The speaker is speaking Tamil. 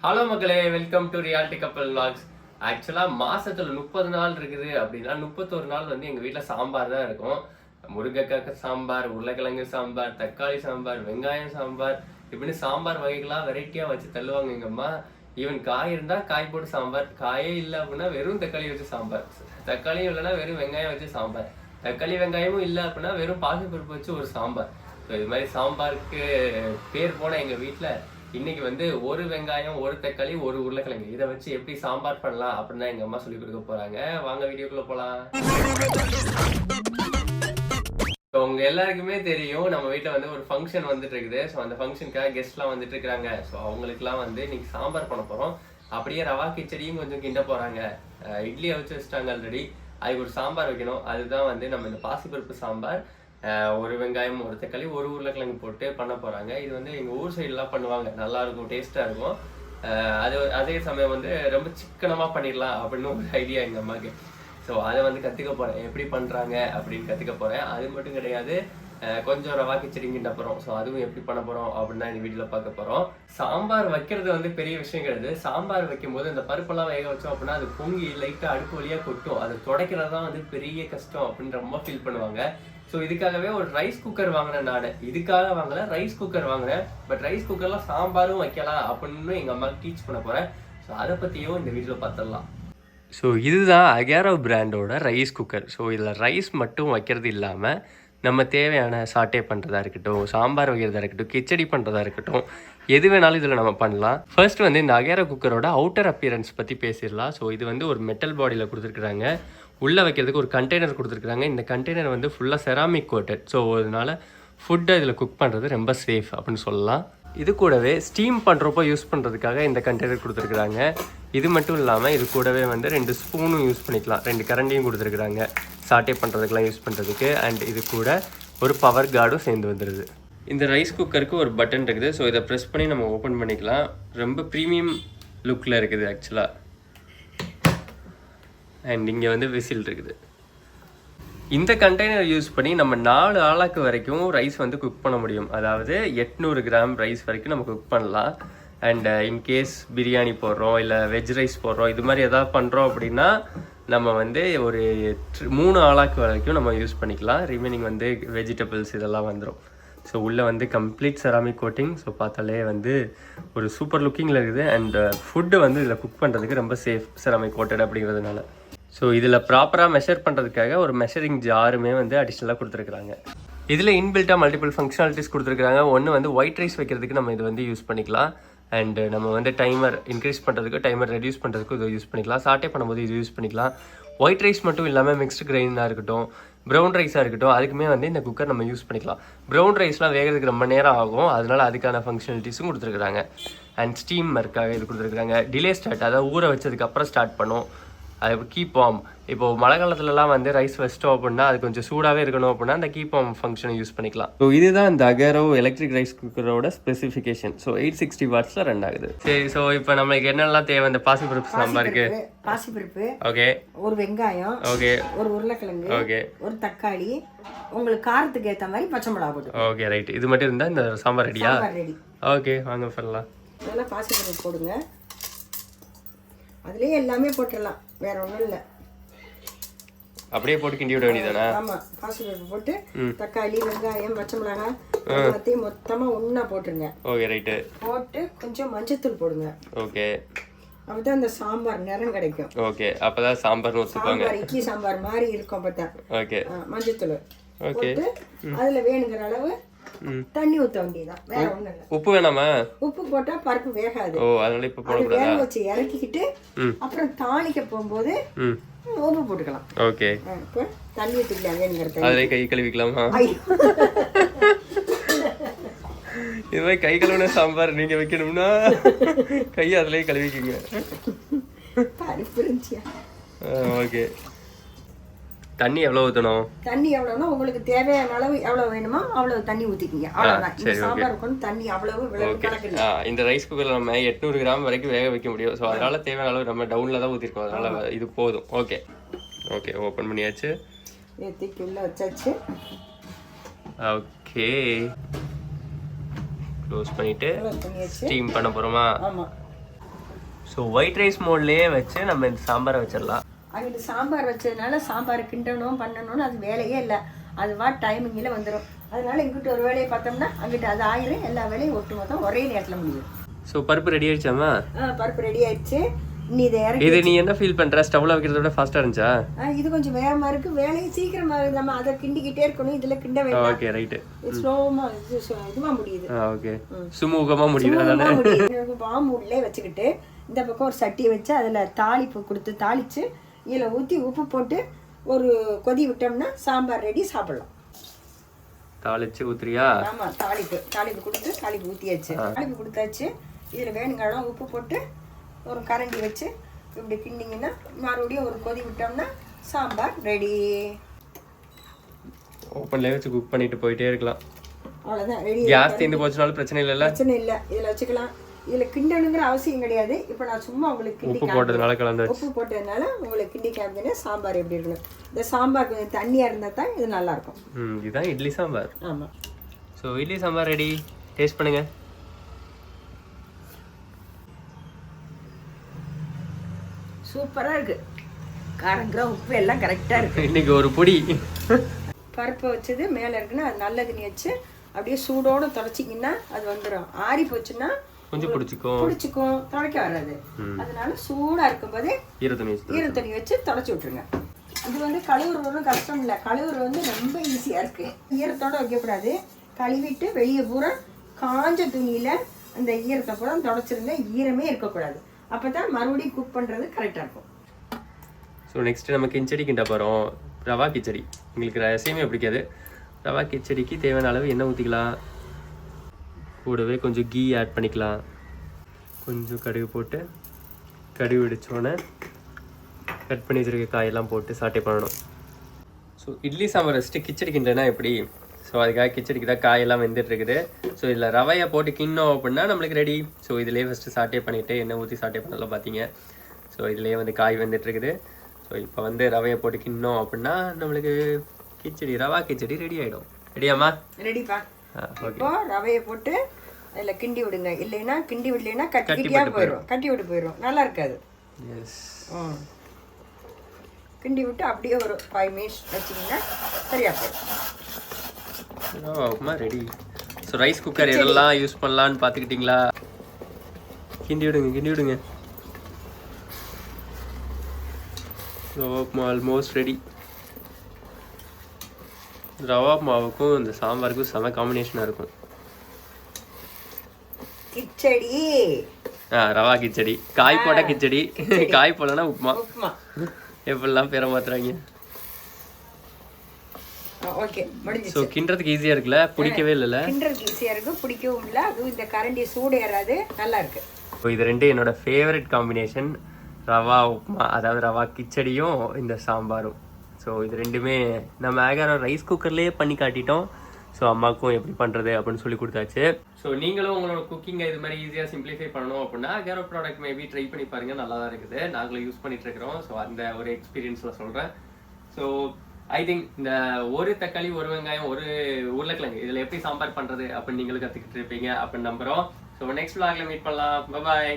ஹலோ மக்களே, வெல்கம் டு ரியாலிட்டி கப்பல் vlogs. ஆக்சுவலாக மாசத்துல 30 நாள் இருக்குது அப்படின்னா 31 நாள் வந்து எங்கள் வீட்டில் சாம்பார் தான் இருக்கும். முருங்கைக்காய் சாம்பார், உருளைக்கிழங்கு சாம்பார், தக்காளி சாம்பார், வெங்காயம் சாம்பார், இப்படின்னு சாம்பார் வகைகளாக வெரைட்டியாக வச்சு தள்ளுவாங்க எங்கள் அம்மா. ஈவன் காய் இருந்தால் காய் போட்டு சாம்பார், காயே இல்லை அப்படின்னா வெறும் தக்காளி வச்சு சாம்பார், தக்காளியும் இல்லைன்னா வெறும் வெங்காயம் வச்சு சாம்பார், தக்காளி வெங்காயமும் இல்லை அப்படின்னா வெறும் பாசிப்பருப்பு வச்சு ஒரு சாம்பார். ஸோ இது மாதிரி சாம்பாருக்கு பேர் போன எங்கள் வீட்டில் இன்னைக்கு வந்து ஒரு வெங்காயம், ஒரு தக்காளி, ஒரு உருளைக்கிழங்கு இதை வச்சு எப்படி சாம்பார் பண்ணலாம் அப்படின்னு தான் எங்க அம்மா சொல்லி கொடுக்க போறாங்க. வாங்க வீடியோக்குள்ள போலாம். உங்க எல்லாருக்குமே தெரியும், நம்ம வீட்டுல வந்து ஒரு ஃபங்க்ஷன் வந்துட்டு இருக்குது. ஸோ அந்த ஃபங்க்ஷனுக்காக கெஸ்ட்லாம் வந்துட்டு இருக்காங்க. ஸோ அவங்களுக்குலாம் வந்து இன்னைக்கு சாம்பார் பண்ண போறோம். அப்படியே ரவா கிச்சடியும் கொஞ்சம் கிண்ட போறாங்க. இட்லியை வச்சு வச்சுட்டாங்க ஆல்ரெடி. அதுக்கு ஒரு சாம்பார் வைக்கணும். அதுதான் வந்து நம்ம இந்த பாசிப்பருப்பு சாம்பார். ஒரு வெங்காயம், ஒரு தக்காளி, ஒரு உருளைக்கிழங்கு போட்டு பண்ண போறாங்க. இது வந்து எங்க ஊர் சைடுலாம் பண்ணுவாங்க, நல்லா இருக்கும், டேஸ்டா இருக்கும். அதே சமயம் வந்து ரொம்ப சிக்கனமா பண்ணிடலாம் அப்படின்னு ஒரு ஐடியா எங்க அம்மாக்கு. ஸோ அதை வந்து கத்துக்க போறேன், எப்படி பண்றாங்க அப்படின்னு கத்துக்க போறேன். அது மட்டும் கிடையாது, கொஞ்சம் ரவா கிச்சடி கிண்ட போறோம். ஸோ அதுவும் எப்படி பண்ண போறோம் அப்படின்னு இந்த வீடியோல பார்க்க போறோம். சாம்பார் வைக்கிறது வந்து பெரிய விஷயம் கிடையாது. சாம்பார் வைக்கும் போது இந்த பருப்பெல்லாம் வேக வச்சோம் அப்படின்னா அது பொங்கி லைட்டா அடுப்பு வழியா கொட்டும். அது துடைக்கிறது தான் வந்து பெரிய கஷ்டம் அப்படின்னு ரொம்ப ஃபீல் பண்ணுவாங்க. ஸோ இதுக்காகவே ஒரு ரைஸ் குக்கர் வாங்கினேன். நான் இதுக்காக வாங்கல, ரைஸ் குக்கர் வாங்கினேன். பட் ரைஸ் குக்கர்லாம் சாம்பாரும் வைக்கலாம் அப்படின்னு எங்கள் அம்மாவுக்கு டீச் பண்ண போகிறேன். ஸோ அதை பற்றியும் இந்த வீடியோவில் பார்த்துடலாம். ஸோ இதுதான் அகேரோ பிராண்டோட ரைஸ் குக்கர். ஸோ இதில் ரைஸ் மட்டும் வைக்கிறது இல்லாமல் நம்ம தேவையான சாட்டே பண்ணுறதா இருக்கட்டும், சாம்பார் வைக்கிறதா இருக்கட்டும், கிச்சடி பண்ணுறதா இருக்கட்டும், எது வேணாலும் இதில் நம்ம பண்ணலாம். ஃபர்ஸ்ட் வந்து இந்த அகேரோ குக்கரோட அவுட்டர் அப்பியரன்ஸ் பற்றி பேசிடலாம். ஸோ இது வந்து ஒரு மெட்டல் பாடியில் கொடுத்துருக்குறாங்க. உள்ளே வைக்கிறதுக்கு ஒரு கண்டெய்னர் கொடுத்துருக்குறாங்க. இந்த கண்டெய்னர் வந்து ஃபுல்லாக செராமிக் கோட்டட். ஸோ அதனால் ஃபுட்டை இதில் குக் பண்ணுறது ரொம்ப சேஃப் அப்படின்னு சொல்லலாம். இது கூடவே ஸ்டீம் பண்ணுறப்போ யூஸ் பண்ணுறதுக்காக இந்த கண்டெய்னர் கொடுத்துருக்குறாங்க. இது மட்டும் இல்லாமல் இது கூடவே வந்து 2 ஸ்பூனும் யூஸ் பண்ணிக்கலாம், 2 கரண்டியும் கொடுத்துருக்குறாங்க சாட்டே பண்ணுறதுக்கெலாம் யூஸ் பண்ணுறதுக்கு. அண்ட் இது கூட ஒரு பவர் கார்டும் சேர்ந்து வந்துடுது. இந்த ரைஸ் குக்கருக்கு ஒரு பட்டன் இருக்குது. ஸோ இதை ப்ரெஸ் பண்ணி நம்ம ஓப்பன் பண்ணிக்கலாம். ரொம்ப ப்ரீமியம் லுக்கில் இருக்குது ஆக்சுவலாக. அண்ட் இங்கே வந்து விசில் இருக்குது. இந்த கண்டெய்னர் யூஸ் பண்ணி நம்ம 4 ஆளாக்கு வரைக்கும் ரைஸ் வந்து குக் பண்ண முடியும். அதாவது 800 கிராம் ரைஸ் வரைக்கும் நம்ம குக் பண்ணலாம். அண்ட் இன்கேஸ் பிரியாணி போடுறோம், இல்லை வெஜ் ரைஸ் போடுறோம், இது மாதிரி எதாவது பண்ணுறோம் அப்படின்னா நம்ம வந்து ஒரு 3 ஆளாக்கு வரைக்கும் நம்ம யூஸ் பண்ணிக்கலாம். ரிமைனிங் வந்து வெஜிடபிள்ஸ் இதெல்லாம் வந்துடும். ஸோ உள்ளே வந்து கம்ப்ளீட் செராமிக் கோட்டிங். ஸோ பார்த்தாலே வந்து ஒரு சூப்பர் லுக்கிங்கில் இருக்குது. அண்ட் ஃபுட்டு வந்து இதில் குக் பண்ணுறதுக்கு ரொம்ப சேஃப், செராமிக் கோட்டட் அப்படிங்கிறதுனால. ஸோ இதில் ப்ராப்பராக மெஷர் பண்ணுறதுக்காக ஒரு மெஷரிங் ஜாருமே வந்து அடிஷ்னலாக கொடுத்துருக்குறாங்க. இதில் இன்பில்ட்டாக மல்டிபிள் ஃபங்க்ஷனாலிட்டிஸ் கொடுத்துருக்குறாங்க. ஒன்று வந்து ஒயிட் ரைஸ் வைக்கிறதுக்கு நம்ம இது வந்து யூஸ் பண்ணிக்கலாம். அண்டு நம்ம வந்து டைமர் இன்க்ரீஸ் பண்ணுறதுக்கு, டைமர் ரெடியூஸ் பண்ணுறதுக்கு இது யூஸ் பண்ணிக்கலாம். சாட்டே பண்ணும்போது இது யூஸ் பண்ணிக்கலாம். ஒயிட் ரைஸ் மட்டும் இல்லாமல் மிக்ஸ்டு கிரைனாக இருக்கட்டும், ப்ரௌன் ரைஸாக இருக்கட்டும், அதுக்குமே வந்து இந்த குக்கர் நம்ம யூஸ் பண்ணிக்கலாம். ப்ரௌன் ரைஸ்லாம் வேகிறதுக்கு ரொம்ப நேரம் ஆகும், அதனால் அதுக்கான ஃபங்க்ஷனாலிட்டிஸும் கொடுத்துருக்குறாங்க. அண்ட் ஸ்டீமருக்காக இது கொடுத்துருக்குறாங்க. டிலே ஸ்டார்ட், அதாவது ஊற வச்சதுக்கப்புறம் ஸ்டார்ட் பண்ணும். அது கீப் வார்ம். இப்போது மழை காலத்துலலாம் வந்து ரைஸ் வச்சிட்டோம் அப்படின்னா அது கொஞ்சம் சூடாகவே இருக்கணும் அப்படின்னா அந்த கீப் வார்ம் ஃபங்க்ஷனை யூஸ் பண்ணிக்கலாம். ஸோ இதுதான் இந்த அகேரோ எலக்ட்ரிக் ரைஸ் குக்கரோட ஸ்பெசிஃபிகேஷன். ஸோ 860 வாட்ஸில் ரன் ஆகுது. சரி, ஸோ இப்போ நம்மளுக்கு என்னெல்லாம் தேவை? இந்த பாசிப்பருப்பு சாம்பாருக்கு பாசிப்பருப்பு, ஓகே, ஒரு வெங்காயம், ஓகே, ஒரு உருளைக்கிழங்கு, ஓகே, ஒரு தக்காளி, உங்களுக்கு காரத்துக்கு ஏற்ற மாதிரி பச்சை மிளகா போட்டு. Okay, right. இது மட்டும் இருந்தால் இந்த சாம்பார் ரெடியா? ரெடி. ஓகே, வாங்க பண்ணலாம். நல்லா பாசிப்பருப்பு போடுங்க. அதுலேயே எல்லாமே போட்டுடலாம், வேற ஒன்றும் இல்லை. அப்படியே போட்டு கிண்டி விட வேண்டியதானே? ஆமாம், பாசிப்பருப்பு போட்டு தக்காளி, வெங்காயம், பச்சை மிளகாய் எல்லாத்தையும் மொத்தமாக ஒன்றா போட்டுருங்க. Okay, right. போட்டு கொஞ்சம் மஞ்சத்தூள் போடுங்க. ஓகே, அப்பதான் அந்த சாம்பார் நிறம் கிடைக்கும். ஓகே, அப்பதான் சாம்பார் ஊத்துவாங்க. சாம்பார் இட்லி சாம்பார் மாதிரி இருக்கும் அப்பதான். ஓகே, மஞ்சத்தூள் ஓகே, அதுல வேணுங்கிற அளவு தண்ணி ஊத்த வேண்டியதான், வேற ஒண்ணும் இல்ல. உப்பு வேணாமா? உப்பு போட்டா பருப்பு வேகாது. ஓ, அதனால இப்ப போடக்கூடாதா? வேக வச்சு இறக்கிக்கிட்டு அப்புறம் தாளிக்க போகும்போது உப்பு போட்டுக்கலாம். ஓகே, இப்போ தண்ணி ஊத்திக்கலாம் வேணுங்கிற தண்ணி. அதுல கை கழுவிக்கலாமா? இது மாதிரி கை கழுவுன சாம்பார் நீங்க வைக்கணும்னா கை அதுலயே கழுவிக்குங்க. பருப்பு இருந்துச்சியா? ஓகே. தண்ணி எவ்வளவு ஊற்றணும்? தண்ணி எவ்வளோனா உங்களுக்கு தேவையான அளவு எவ்வளோ வேணுமோ அவ்வளோ தண்ணி ஊற்றிக்கிங்க, அவ்வளோதான். இந்த சாம்பாருக்கு வந்து தண்ணி அவ்வளவு கணக்கு. இந்த ரைஸ் குக்கரில் நம்ம 800 கிராம் வரைக்கும் வேக வைக்க முடியும். ஸோ அதனால தேவையான அளவு நம்ம டவுனில் தான் ஊற்றிருக்கோம், அதனால இது போதும். ஓகே, ஓகே, ஓப்பன் பண்ணியாச்சு, ஏற்றிக்கு உள்ள வச்சாச்சு. ஓகே, க்ளோஸ் பண்ணிட்டு ஸ்டீம் பண்ண போகிறோமா? ஆமாம். ஸோ ஒயிட் ரைஸ் மோட்லேயே வச்சு நம்ம இந்த சாம்பாரை வச்சிடலாம். அங்கிட்டு சாம்பார் வச்சதுனால சாம்பார் கிண்டணும் பண்ணணும்னு அது வேலையே இல்லை. அதுவா டைமிங்கில் வந்துடும். அதனால இங்கிட்ட ஒரு வேலையை பார்த்தோம்னா அங்கிட்ட அது ஆயிரும். எல்லா வேலையும் ஒட்டு மொத்தம் ஒரே நேரத்தில் முடியும். ஸோ பருப்பு ரெடி ஆயிடுச்சாமா? பருப்பு ரெடி ஆயிடுச்சு. நீ இதை இறக்கி. இது நீ என்ன ஃபீல் பண்ற? ஸ்டவ்ல வைக்கிறத விட ஃபாஸ்டா இருந்துச்சா? இது கொஞ்சம் வேகமா இருக்கு. வேலையும் சீக்கிரமா இருக்கு. நம்ம அதை கிண்டிக்கிட்டே இருக்கணும். இதுல கிண்ட வேண்டாம். Okay right. ஸ்லோமா இதுவா முடியுது. ஓகே சுமூகமா முடியுது. அதானே பாம்புள்ளே வச்சுக்கிட்டு இந்த பக்கம் ஒரு சட்டியை வச்சு அதுல தாளிப்பு கொடுத்து தாளிச்சு இதுல ஊத்தி உப்பு போட்டு ஒரு கொதி விட்டோம்னா சாம்பார் ரெடி. சாப்பிடலாம். தாளிச்சு ஊத்துறியா? ஆமா, தாளிப்பு கொடுத்து தாளிப்பு ஊத்தியாச்சு. தாளிப்பு கொடுத்தாச்சு. இதுல வேணுங்காலம் உப்பு போட்டு ஒரு கரண்டி வச்சு இப்படி கிண்டிங்கன்னா மறுபடியும் ஒரு கொதி விட்டோம்னா சாம்பார் ரெடி. ஓப்பன்ல வச்சு குக் பண்ணிட்டு போயிட்டே இருக்கலாம். அவ்வளவுதான் ரெடி. கேஸ் தீர்ந்து போச்சுனாலும் பிரச்சனை இல்லைல்ல? பிரச்சனை இல்லை. இதில் வச்சுக்கலாம். இதில் கிண்டணுங்கிற அவசியம் கிடையாது. இப்போ நான் சும்மா உங்களுக்கு கிண்டி உப்பு போட்டதுனால கலந்து உப்பு போட்டதுனால உங்களுக்கு கிண்டி காமிச்சேன்னா சாம்பார் எப்படி இருக்கணும். இந்த சாம்பார் கொஞ்சம் தண்ணியாக இருந்தால் தான் இது நல்லா இருக்கும். இதுதான் இட்லி சாம்பார். ஆமாம். So idli sambar ready. Taste பண்ணுங்க. சூப்பராக இருக்கு. காரங்கிற உப்பு எல்லாம் கரெக்டாக இருக்கு. இன்னைக்கு ஒரு பொடி பருப்பை வச்சது மேலே இருக்குன்னா அது நல்ல தண்ணி வச்சு அப்படியே சூடோடு தொடச்சிங்கன்னா அது வந்துடும். ஆறி போச்சுன்னா கொஞ்சம் பிடிச்சிக்கும், துடைக்க வராது. அதனால சூடாக இருக்கும்போதே ஈரத்தண்ணி வச்சு தொடச்சி விட்டுருங்க. இது வந்து கழுவுறதும் கஷ்டம் இல்லை. கழுவுறது ரொம்ப ஈஸியாக இருக்கு. ஈரத்தோட வைக்கக்கூடாது. கழுவிட்டு வெளியே பூரா காஞ்ச துணியில் அந்த ஈரத்தை பூரா தொடச்சிருங்க. ஈரமே இருக்கக்கூடாது. அப்போ தான் மறுபடியும் குக் பண்ணுறது கரெக்டாக இருக்கும். ஸோ நெக்ஸ்ட் நம்ம கிச்சடி கிண்ட போகிறோம். ரவா கிச்சடி. உங்களுக்கு ரசமே பிடிக்காது. ரவா கிச்சடிக்கு தேவையான அளவு எண்ணெய் ஊற்றிக்கலாம். கூடவே கொஞ்சம் கீ ஆட் பண்ணிக்கலாம். கொஞ்சம் கடுகு போட்டு கடுகு வெடிச்சோன்னே கட் பண்ணி வச்சிருக்க காயெல்லாம் போட்டு சாட்டே பண்ணணும். ஸோ இட்லி சாம்பார் வச்சுட்டு கிச்சடி கிண்டனா எப்படி? ஸோ அதுக்காக கிச்சடிக்கு தான் காயெல்லாம் வெந்துட்டு இருக்குது. ஸோ இதில் ரவையை போட்டு கிண்ணோம் அப்படின்னா நம்மளுக்கு ரெடி. ஸோ இதிலே ஃபஸ்ட்டு சாட்டே பண்ணிவிட்டு எண்ணெய் ஊற்றி சாட்டே பண்ணலாம் பார்த்தீங்க. ஸோ இதிலே வந்து காய் வெந்துட்டுருக்குது. ஸோ இப்போ வந்து ரவையை போட்டு கிண்ணோம் அப்படின்னா நம்மளுக்கு கிச்சடி ரவா கிச்சடி ரெடி ஆகிடும். ரெடியாம்மா? ரெடிப்பா. இப்போ ரவையை போட்டு அதில் கிண்டி விடுங்க. இல்லைன்னா கிண்டி விடலைன்னா கட்டியாக போயிடும். கட்டி விட்டு போயிடும். நல்லா இருக்காது. எஸ். கிண்டி விட்டு அப்படியே ஒரு 5 மினிட்ஸ் வச்சிங்கன்னா சரியா போயிடும். Upma ready. So rice cooker எதெல்லாம் யூஸ் பண்ணலான்னு பார்த்துக்கிட்டிங்களா? கிண்டி விடுங்க. So upma almost ready. Rava மாவுக்கும் இந்த சாம்பாருக்கும் செம காம்பினேஷனாக இருக்கும். கிச்சடி. ரவா கிச்சடி. காய் போட கிச்சடி. காய் போடலன்னா உப்புமா. எப்படிலாம் பேர மாத்துறாங்க. ஓகே முடிஞ்சிச்சு. ஸோ கிண்டுறதுக்கு ஈஸியாக இருக்குல்ல? பிடிக்கவே இல்லைல்ல? கிண்டுறதுக்கு ஈஸியாக இருக்கும், பிடிக்கவும் இல்லை. அதுவும் இந்த கரண்டி சூடு ஏறாது. நல்லா இருக்கு. ஸோ இது ரெண்டு என்னோட ஃபேவரட் காம்பினேஷன். ரவா உப்புமா, அதாவது ரவா கிச்சடியும் இந்த சாம்பாரும். ஸோ இது ரெண்டுமே நம்ம ஆகார ரைஸ் குக்கர்லேயே பண்ணி காட்டிட்டோம். ஸோ அம்மாவுக்கும் எப்படி பண்ணுறது அப்படின்னு சொல்லி கொடுத்தாச்சு. ஸோ நீங்களும் உங்களோட குக்கிங்கை இது மாதிரி ஈஸியாக சிம்பிளிஃபை பண்ணணும் அப்படின்னா கேரோ ப்ராடக்ட் மேபி ட்ரை பண்ணி பாருங்கள். நல்லா தான் இருக்குது. நாங்களும் யூஸ் பண்ணிட்டு இருக்கிறோம். ஸோ அந்த ஒரு எக்ஸ்பீரியன்ஸில் சொல்கிறேன். ஸோ ஐ திங்க் இந்த ஒரு தக்காளி, ஒரு வெங்காயம், ஒரு உருளைக்கிழங்கு இதில் எப்படி சாம்பார் பண்ணுறது அப்படின்னு நீங்களும் கற்றுக்கிட்டு இருப்பீங்க அப்படின்னு நம்புகிறோம். ஸோ நெக்ஸ்ட் vlogல மீட் பண்ணலாம். பாய்.